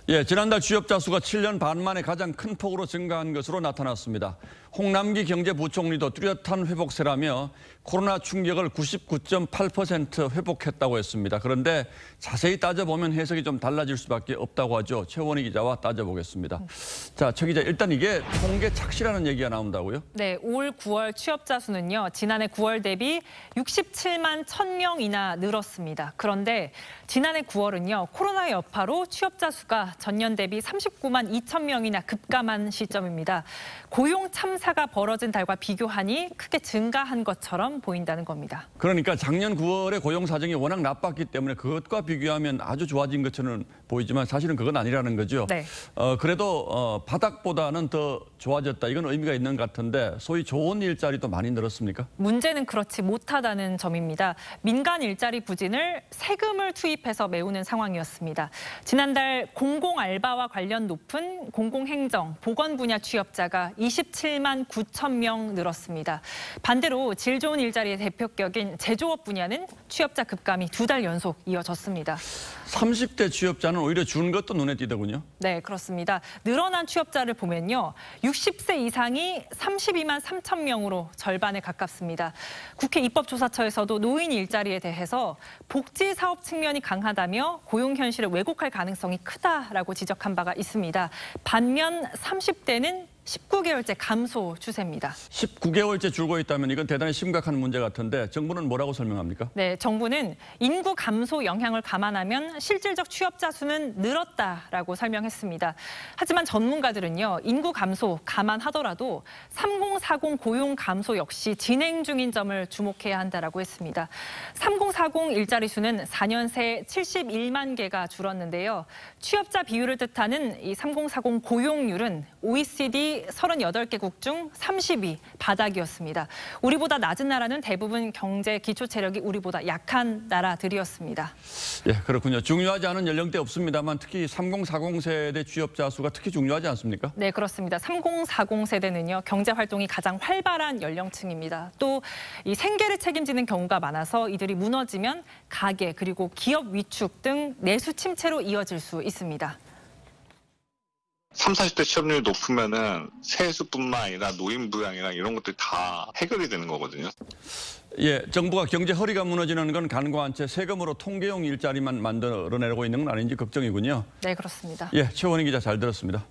예, 지난달 취업자 수가 7년 반 만에 가장 큰 폭으로 증가한 것으로 나타났습니다. 홍남기 경제부총리도 뚜렷한 회복세라며 코로나 충격을 99.8% 회복했다고 했습니다. 그런데 자세히 따져보면 해석이 좀 달라질 수밖에 없다고 하죠. 최원희 기자와 따져보겠습니다. 자, 최 기자, 일단 이게 통계 착시라는 얘기가 나온다고요? 네, 올 9월 취업자 수는요, 지난해 9월 대비 67만 1,000명이나 늘었습니다. 그런데 지난해 9월은요, 코로나 여파로 취업자 수가 전년 대비 39만 2,000명이나 급감한 시점입니다. 고용 참사가 벌어진 달과 비교하니 크게 증가한 것처럼 보인다는 겁니다. 그러니까 작년 9월에 고용 사정이 워낙 나빴기 때문에 그것과 비교하면 아주 좋아진 것처럼 보이지만 사실은 그건 아니라는 거죠. 네. 그래도 바닥보다는 더 좋아졌다. 이건 의미가 있는 것 같은데 소위 좋은 일자리도 많이 늘었습니까? 문제는 그렇지 못하다는 점입니다. 민간 일자리 부진을 세금을 투입해서 메우는 상황이었습니다. 지난달 공공 알바와 관련 높은 공공행정, 보건 분야 취업자가 27만 9천 명 늘었습니다. 반대로 질 좋은 일자리의 대표격인 제조업 분야는 취업자 급감이 2달 연속 이어졌습니다. 30대 취업자는 오히려 준 것도 눈에 띄더군요. 네, 그렇습니다. 늘어난 취업자를 보면요. 60세 이상이 32만 3천 명으로 절반에 가깝습니다. 국회 입법조사처에서도 노인 일자리에 대해서 복지 사업 측면이 강하다며 고용 현실을 왜곡할 가능성이 크다라고 지적한 바가 있습니다. 반면 30대는 19개월째 감소 추세입니다. 19개월째 줄고 있다면 이건 대단히 심각한 문제 같은데 정부는 뭐라고 설명합니까? 네, 정부는 인구 감소 영향을 감안하면 실질적 취업자 수는 늘었다라고 설명했습니다. 하지만 전문가들은요, 인구 감소 감안하더라도 3040 고용 감소 역시 진행 중인 점을 주목해야 한다라고 했습니다. 3040 일자리 수는 4년 새 71만 개가 줄었는데요. 취업자 비율을 뜻하는 이 3040 고용률은 OECD 38개국 중 30위 바닥이었습니다. 우리보다 낮은 나라는 대부분 경제 기초 체력이 우리보다 약한 나라들이었습니다. 예, 그렇군요. 중요하지 않은 연령대 없습니다만 특히 3040 세대 취업자 수가 특히 중요하지 않습니까? 네, 그렇습니다. 3040 세대는요, 경제 활동이 가장 활발한 연령층입니다. 또 이 생계를 책임지는 경우가 많아서 이들이 무너지면 가계 그리고 기업 위축 등 내수 침체로 이어질 수 있습니다. 30, 40대 취업률이 높으면은 세수뿐만 아니라 노인 부양이나 이런 것들이 다 해결이 되는 거거든요. 예, 정부가 경제 허리가 무너지는 건 간과한 채 세금으로 통계용 일자리만 만들어내고 있는 건 아닌지 걱정이군요. 네, 그렇습니다. 예, 최원희 기자 잘 들었습니다.